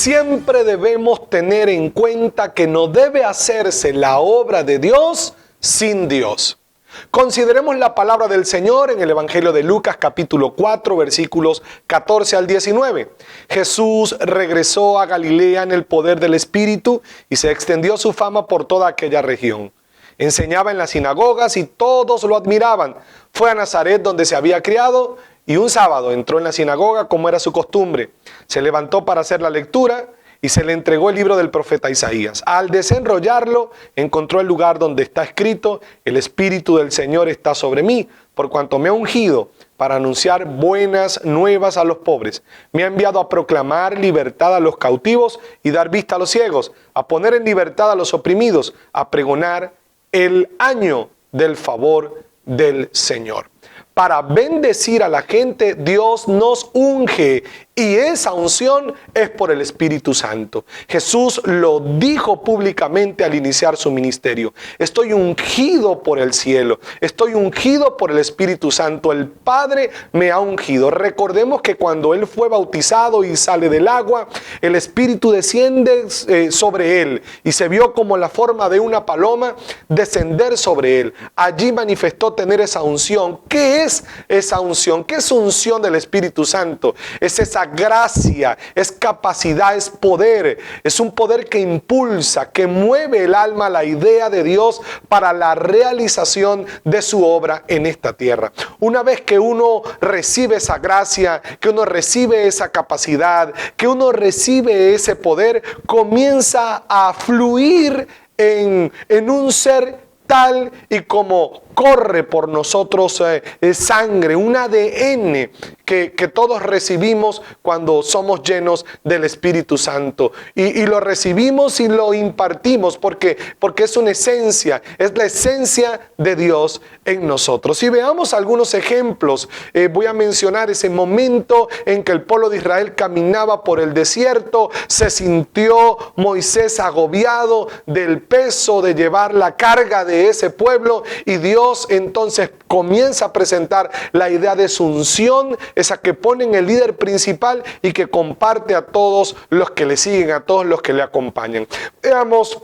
siempre debemos tener en cuenta que no debe hacerse la obra de Dios sin Dios. Consideremos la palabra del Señor en el Evangelio de Lucas capítulo 4 versículos 14 al 19. Jesús regresó a Galilea en el poder del Espíritu y se extendió su fama por toda aquella región. Enseñaba en las sinagogas y todos lo admiraban. Fue a Nazaret donde se había criado y un sábado entró en la sinagoga como era su costumbre. Se levantó para hacer la lectura y se le entregó el libro del profeta Isaías. Al desenrollarlo, encontró el lugar donde está escrito: el Espíritu del Señor está sobre mí, por cuanto me ha ungido para anunciar buenas nuevas a los pobres. Me ha enviado a proclamar libertad a los cautivos y dar vista a los ciegos, a poner en libertad a los oprimidos, a pregonar el año del favor del Señor. Para bendecir a la gente, Dios nos unge y esa unción es por el Espíritu Santo. Jesús lo dijo públicamente al iniciar su ministerio: estoy ungido por el cielo, estoy ungido por el Espíritu Santo, el Padre me ha ungido. Recordemos que cuando Él fue bautizado y sale del agua, el Espíritu desciende sobre Él y se vio como la forma de una paloma descender sobre Él. Allí manifestó tener esa unción. ¿Qué es esa unción? ¿Qué es unción del Espíritu Santo? Es esa gracia, es capacidad, es poder. Es un poder que impulsa, que mueve el alma a la idea de Dios para la realización de su obra en esta tierra. Una vez que uno recibe esa gracia, que uno recibe esa capacidad, que uno recibe ese poder, comienza a fluir en un ser tal y como corre por nosotros sangre, un ADN que todos recibimos cuando somos llenos del Espíritu Santo. Y lo recibimos y lo impartimos porque es una esencia, es la esencia de Dios en nosotros. Y veamos algunos ejemplos. Voy a mencionar ese momento en que el pueblo de Israel caminaba por el desierto. Se sintió Moisés agobiado del peso de llevar la carga de ese pueblo y Dios entonces comienza a presentar la idea de su unción, esa que pone en el líder principal y que comparte a todos los que le siguen, a todos los que le acompañan. Veamos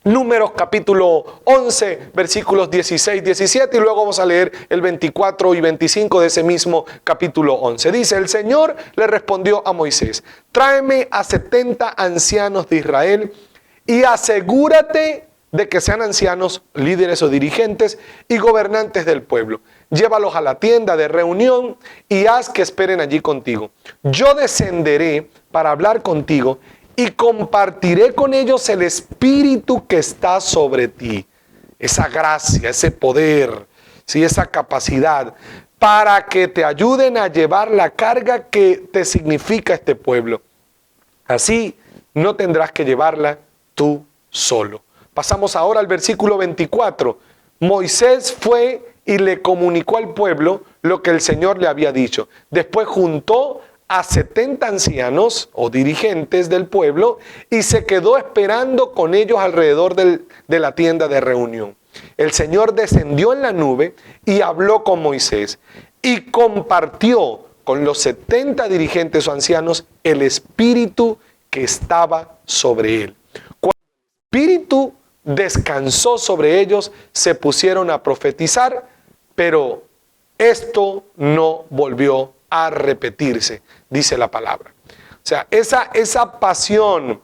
Números capítulo 11, versículos 16, 17 y luego vamos a leer el 24 y 25 de ese mismo capítulo 11. Dice: el Señor le respondió a Moisés: tráeme a 70 ancianos de Israel y asegúrate de que sean ancianos, líderes o dirigentes y gobernantes del pueblo. Llévalos a la tienda de reunión y haz que esperen allí contigo. Yo descenderé para hablar contigo y compartiré con ellos el Espíritu que está sobre ti. Esa gracia, ese poder, ¿sí? Esa capacidad para que te ayuden a llevar la carga que te significa este pueblo. Así no tendrás que llevarla tú solo. Pasamos ahora al versículo 24. Moisés fue y le comunicó al pueblo lo que el Señor le había dicho. Después juntó a 70 ancianos o dirigentes del pueblo y se quedó esperando con ellos alrededor de la tienda de reunión. El Señor descendió en la nube y habló con Moisés y compartió con los 70 dirigentes o ancianos el Espíritu que estaba sobre él. Cuando el Espíritu descansó sobre ellos, se pusieron a profetizar, pero esto no volvió a repetirse, dice la palabra. O sea, esa pasión,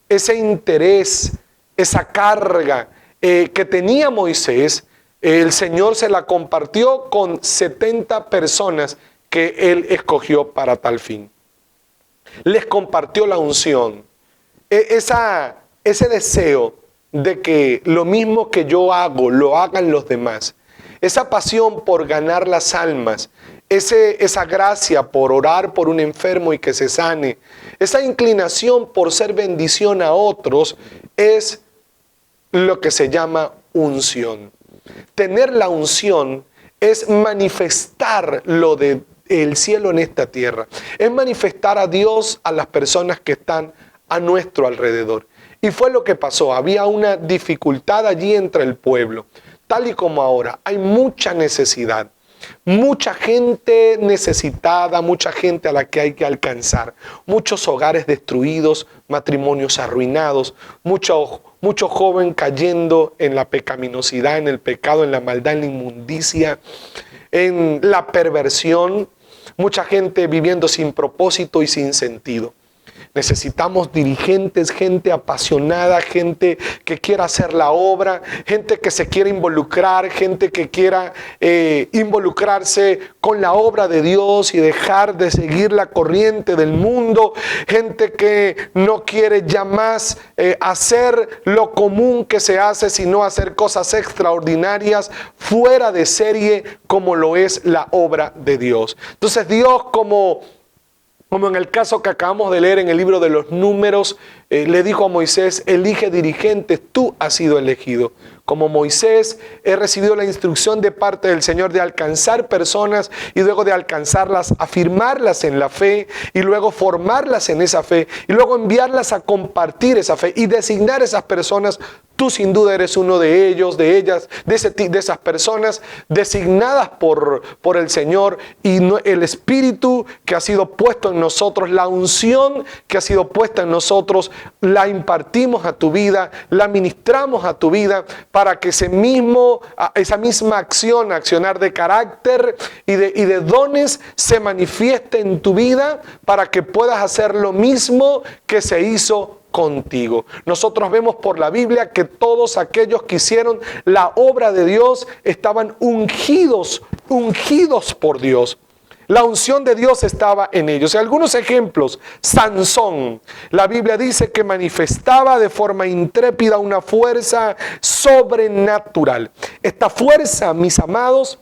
ese interés, esa carga que tenía Moisés, el Señor se la compartió con 70 personas que Él escogió para tal fin. Les compartió la unción, ese deseo de que lo mismo que yo hago, lo hagan los demás. Esa pasión por ganar las almas, esa gracia por orar por un enfermo y que se sane, esa inclinación por ser bendición a otros, es lo que se llama unción. Tener la unción es manifestar lo del cielo en esta tierra. Es manifestar a Dios a las personas que están a nuestro alrededor. Y fue lo que pasó. Había una dificultad allí entre el pueblo. Tal y como ahora, hay mucha necesidad. Mucha gente necesitada, mucha gente a la que hay que alcanzar. Muchos hogares destruidos, matrimonios arruinados, mucho joven cayendo en la pecaminosidad, en el pecado, en la maldad, en la inmundicia, en la perversión. Mucha gente viviendo sin propósito y sin sentido. Necesitamos dirigentes, gente apasionada, gente que quiera hacer la obra, gente que se quiera involucrar, gente que quiera involucrarse con la obra de Dios y dejar de seguir la corriente del mundo, gente que no quiere ya más hacer lo común que se hace, sino hacer cosas extraordinarias, fuera de serie, como lo es la obra de Dios. Entonces Dios, como en el caso que acabamos de leer en el libro de los Números, le dijo a Moisés: elige dirigentes, tú has sido elegido. Como Moisés, he recibido la instrucción de parte del Señor de alcanzar personas y luego de alcanzarlas, afirmarlas en la fe y luego formarlas en esa fe y luego enviarlas a compartir esa fe y designar esas personas. Tú sin duda eres uno de ellos, de ellas, de esas personas designadas por el Señor, y el Espíritu que ha sido puesto en nosotros, la unción que ha sido puesta en nosotros, la impartimos a tu vida, la ministramos a tu vida para que esa misma accionar de carácter y de dones se manifieste en tu vida para que puedas hacer lo mismo que se hizo contigo. Nosotros vemos por la Biblia que todos aquellos que hicieron la obra de Dios estaban ungidos por Dios. La unción de Dios estaba en ellos. Y algunos ejemplos: Sansón, la Biblia dice que manifestaba de forma intrépida una fuerza sobrenatural. Esta fuerza, mis amados,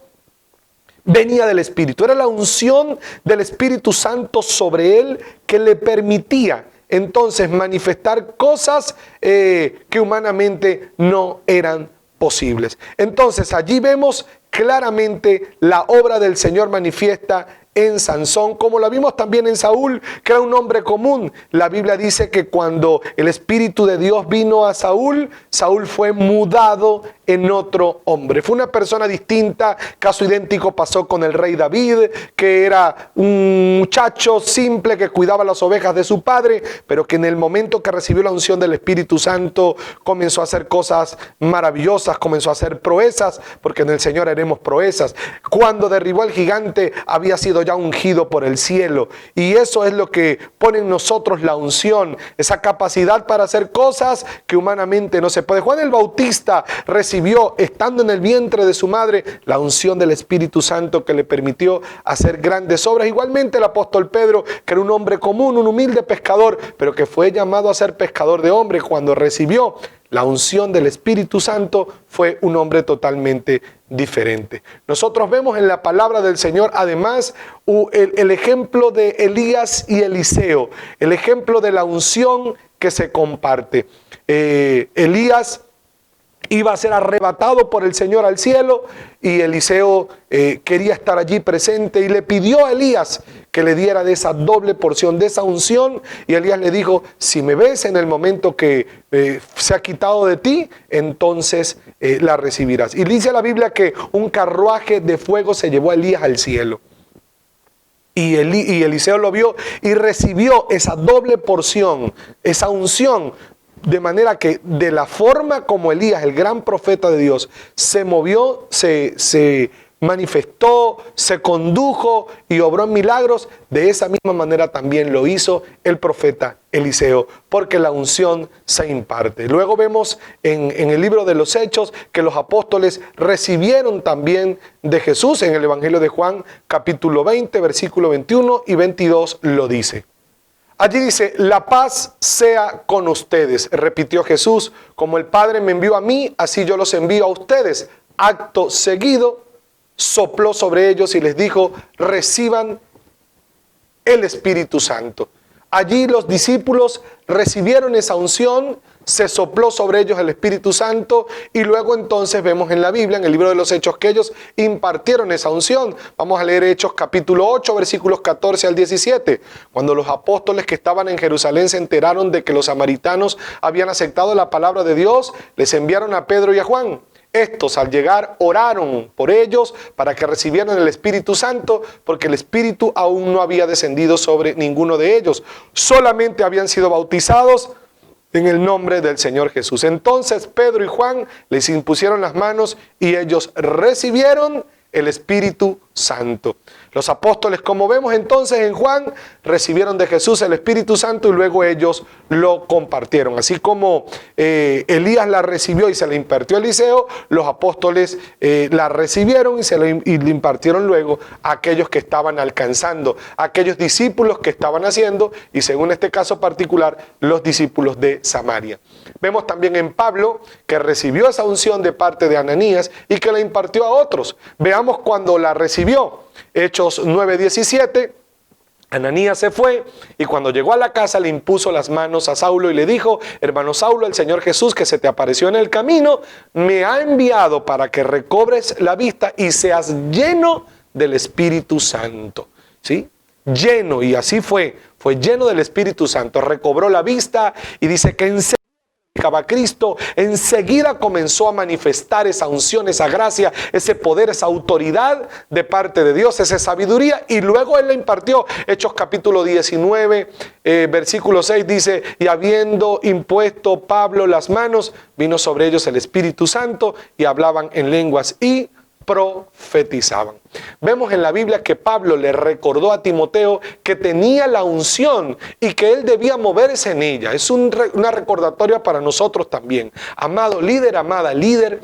venía del Espíritu. Era la unción del Espíritu Santo sobre él que le permitía entonces manifestar cosas que humanamente no eran posibles. Entonces allí vemos claramente la obra del Señor manifiesta en Sansón, como la vimos también en Saúl, que era un hombre común. La Biblia dice que cuando el Espíritu de Dios vino a Saúl, Saúl fue mudado en otro hombre. Fue una persona distinta. Caso idéntico pasó con el rey David, que era un muchacho simple que cuidaba las ovejas de su padre, pero que en el momento que recibió la unción del Espíritu Santo comenzó a hacer cosas maravillosas, comenzó a hacer proezas, porque en el Señor haremos proezas. Cuando derribó al gigante, había sido ya ungido por el cielo, y eso es lo que pone en nosotros la unción, esa capacidad para hacer cosas que humanamente no se puede. Juan el Bautista recibió, estando en el vientre de su madre, la unción del Espíritu Santo que le permitió hacer grandes obras. Igualmente el apóstol Pedro, que era un hombre común, un humilde pescador, pero que fue llamado a ser pescador de hombres, cuando recibió la unción del Espíritu Santo, fue un hombre totalmente diferente. Nosotros vemos en la palabra del Señor, además, el ejemplo de Elías y Eliseo, el ejemplo de la unción que se comparte. Elías iba a ser arrebatado por el Señor al cielo, y Eliseo quería estar allí presente y le pidió a Elías que le diera de esa doble porción, de esa unción, y Elías le dijo: si me ves en el momento que se ha quitado de ti, entonces la recibirás. Y dice la Biblia que un carruaje de fuego se llevó a Elías al cielo. Y Eliseo lo vio y recibió esa doble porción, esa unción, de manera que de la forma como Elías, el gran profeta de Dios, se movió, se manifestó, se condujo y obró en milagros, de esa misma manera también lo hizo el profeta Eliseo, porque la unción se imparte. Luego vemos en el libro de los Hechos que los apóstoles recibieron también de Jesús. En el Evangelio de Juan, capítulo 20, versículo 21 y 22 lo dice. Allí dice: la paz sea con ustedes. Repitió Jesús: como el Padre me envió a mí, así yo los envío a ustedes. Acto seguido, sopló sobre ellos y les dijo: reciban el Espíritu Santo. Allí los discípulos recibieron esa unción, se sopló sobre ellos el Espíritu Santo, y luego entonces vemos en la Biblia, en el libro de los Hechos, que ellos impartieron esa unción. Vamos a leer Hechos capítulo 8, versículos 14 al 17. Cuando los apóstoles que estaban en Jerusalén se enteraron de que los samaritanos habían aceptado la palabra de Dios, les enviaron a Pedro y a Juan. Estos al llegar oraron por ellos para que recibieran el Espíritu Santo, porque el Espíritu aún no había descendido sobre ninguno de ellos. Solamente habían sido bautizados en el nombre del Señor Jesús. Entonces Pedro y Juan les impusieron las manos y ellos recibieron el Espíritu Santo. Los apóstoles, como vemos entonces en Juan, recibieron de Jesús el Espíritu Santo y luego ellos lo compartieron. Así como Elías la recibió y se la impartió a Eliseo, los apóstoles la recibieron y le impartieron luego a aquellos que estaban alcanzando, a aquellos discípulos que estaban haciendo, y según este caso particular, los discípulos de Samaria. Vemos también en Pablo que recibió esa unción de parte de Ananías y que la impartió a otros. Veamos cuando la recibió. Hechos 9:17, Ananías se fue y cuando llegó a la casa le impuso las manos a Saulo y le dijo: hermano Saulo, el Señor Jesús que se te apareció en el camino me ha enviado para que recobres la vista y seas lleno del Espíritu Santo. ¿Sí? Lleno, y así fue lleno del Espíritu Santo, recobró la vista y dice que a Cristo, enseguida comenzó a manifestar esa unción, esa gracia, ese poder, esa autoridad de parte de Dios, esa sabiduría, y luego Él le impartió. Hechos capítulo 19, versículo 6 dice: y habiendo impuesto Pablo las manos, vino sobre ellos el Espíritu Santo y hablaban en lenguas y profetizaban. Vemos en la Biblia que Pablo le recordó a Timoteo que tenía la unción y que él debía moverse en ella. Es una recordatoria para nosotros también. Amado líder, amada líder,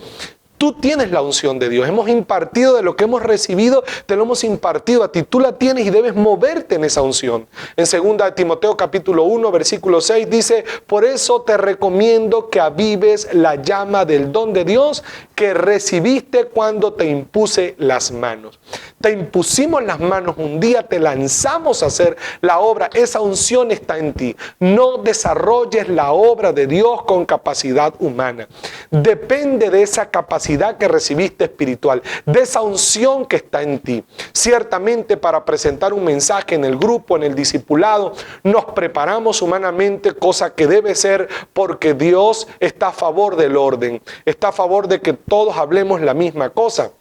tú tienes la unción de Dios. Hemos impartido de lo que hemos recibido, te lo hemos impartido a ti. Tú la tienes y debes moverte en esa unción. En 2 Timoteo capítulo 1, versículo 6 dice: por eso te recomiendo que avives la llama del don de Dios que recibiste cuando te impuse las manos. Te impusimos las manos un día, te lanzamos a hacer la obra. Esa unción está en ti. No desarrolles la obra de Dios con capacidad humana. Depende de esa capacidad que recibiste espiritual, de esa unción que está en ti. Ciertamente, para presentar un mensaje en el grupo, en el discipulado, nos preparamos humanamente, cosa que debe ser, porque Dios está a favor del orden, está a favor de que todos hablemos la misma cosa.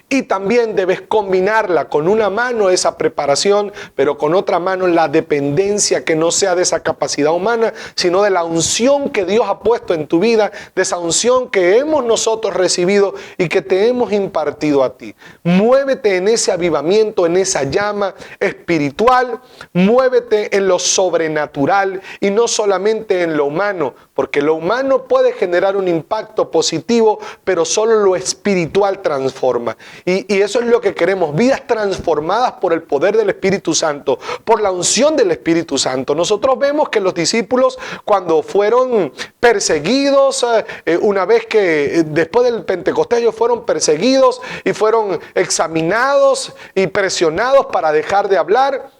Y también debes combinarla con una mano esa preparación, pero con otra mano la dependencia que no sea de esa capacidad humana, sino de la unción que Dios ha puesto en tu vida, de esa unción que hemos nosotros recibido y que te hemos impartido a ti. Muévete en ese avivamiento, en esa llama espiritual, muévete en lo sobrenatural y no solamente en lo humano, porque lo humano puede generar un impacto positivo, pero solo lo espiritual transforma. Y eso es lo que queremos, vidas transformadas por el poder del Espíritu Santo, por la unción del Espíritu Santo. Nosotros vemos que los discípulos, cuando fueron perseguidos, una vez que después del Pentecostés ellos fueron perseguidos y fueron examinados y presionados para dejar de hablar.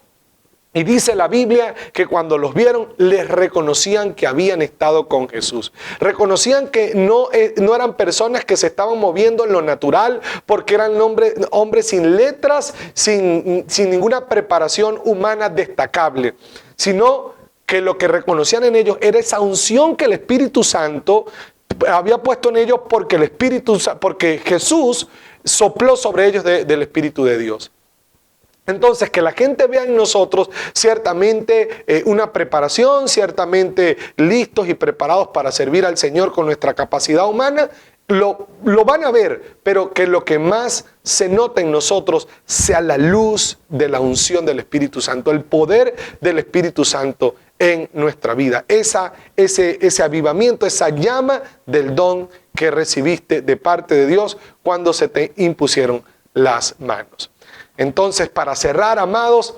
Y dice la Biblia que cuando los vieron, les reconocían que habían estado con Jesús. Reconocían que no eran personas que se estaban moviendo en lo natural, porque eran hombres sin letras, sin ninguna preparación humana destacable, sino que lo que reconocían en ellos era esa unción que el Espíritu Santo había puesto en ellos, porque Jesús sopló sobre ellos del Espíritu de Dios. Entonces, que la gente vea en nosotros ciertamente una preparación, ciertamente listos y preparados para servir al Señor con nuestra capacidad humana, lo van a ver, pero que lo que más se nota en nosotros sea la luz de la unción del Espíritu Santo, el poder del Espíritu Santo en nuestra vida. Ese avivamiento, esa llama del don que recibiste de parte de Dios cuando se te impusieron las manos. Entonces, para cerrar, amados,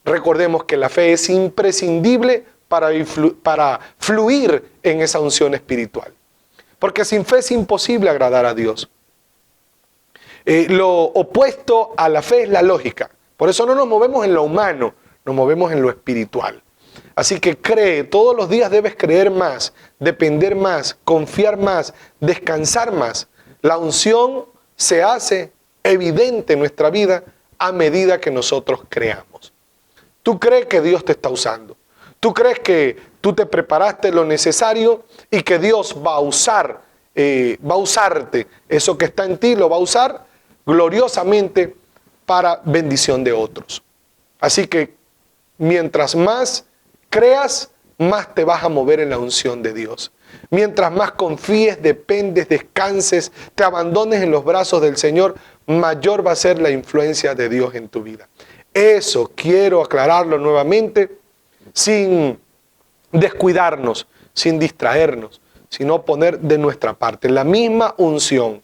recordemos que la fe es imprescindible para fluir en esa unción espiritual. Porque sin fe es imposible agradar a Dios. Lo opuesto a la fe es la lógica. Por eso no nos movemos en lo humano, nos movemos en lo espiritual. Así que cree, todos los días debes creer más, depender más, confiar más, descansar más. La unción se hace evidente en nuestra vida a medida que nosotros creamos. Tú crees que Dios te está usando. Tú crees que tú te preparaste lo necesario y que Dios va a usar va a usarte. Eso que está en ti lo va a usar gloriosamente para bendición de otros. Así que mientras más creas, más te vas a mover en la unción de Dios. Mientras más confíes, dependes, descanses, te abandones en los brazos del Señor, mayor va a ser la influencia de Dios en tu vida. Eso quiero aclararlo nuevamente, sin descuidarnos, sin distraernos, sino poner de nuestra parte la misma unción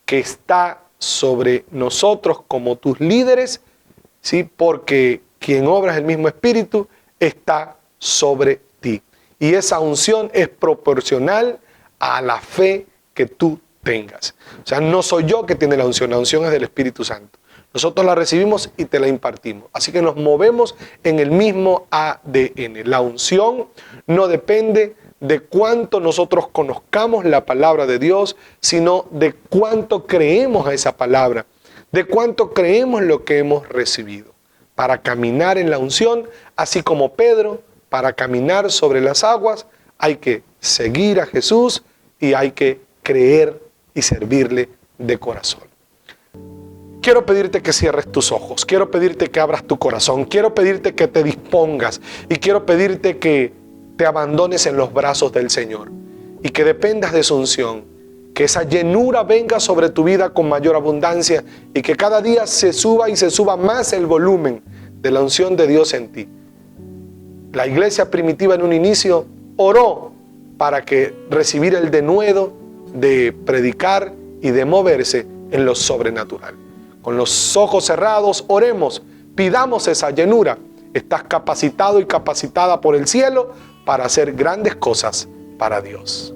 que está sobre nosotros como tus líderes, ¿sí? Porque quien obra es el mismo Espíritu, está sobre ti. Y esa unción es proporcional a la fe que tú tengas. O sea, no soy yo que tiene la unción es del Espíritu Santo. Nosotros la recibimos y te la impartimos. Así que nos movemos en el mismo ADN. La unción no depende de cuánto nosotros conozcamos la palabra de Dios, sino de cuánto creemos a esa palabra, de cuánto creemos lo que hemos recibido. Para caminar en la unción, así como Pedro, para caminar sobre las aguas, hay que seguir a Jesús y hay que creer y servirle de corazón. Quiero pedirte que cierres tus ojos, quiero pedirte que abras tu corazón, quiero pedirte que te dispongas y quiero pedirte que te abandones en los brazos del Señor y que dependas de su unción, que esa llenura venga sobre tu vida con mayor abundancia y que cada día se suba y se suba más el volumen de la unción de Dios en ti. La iglesia primitiva en un inicio oró para que recibir el denuedo de predicar y de moverse en lo sobrenatural. Con los ojos cerrados, oremos, pidamos esa llenura. Estás capacitado y capacitada por el cielo para hacer grandes cosas para Dios.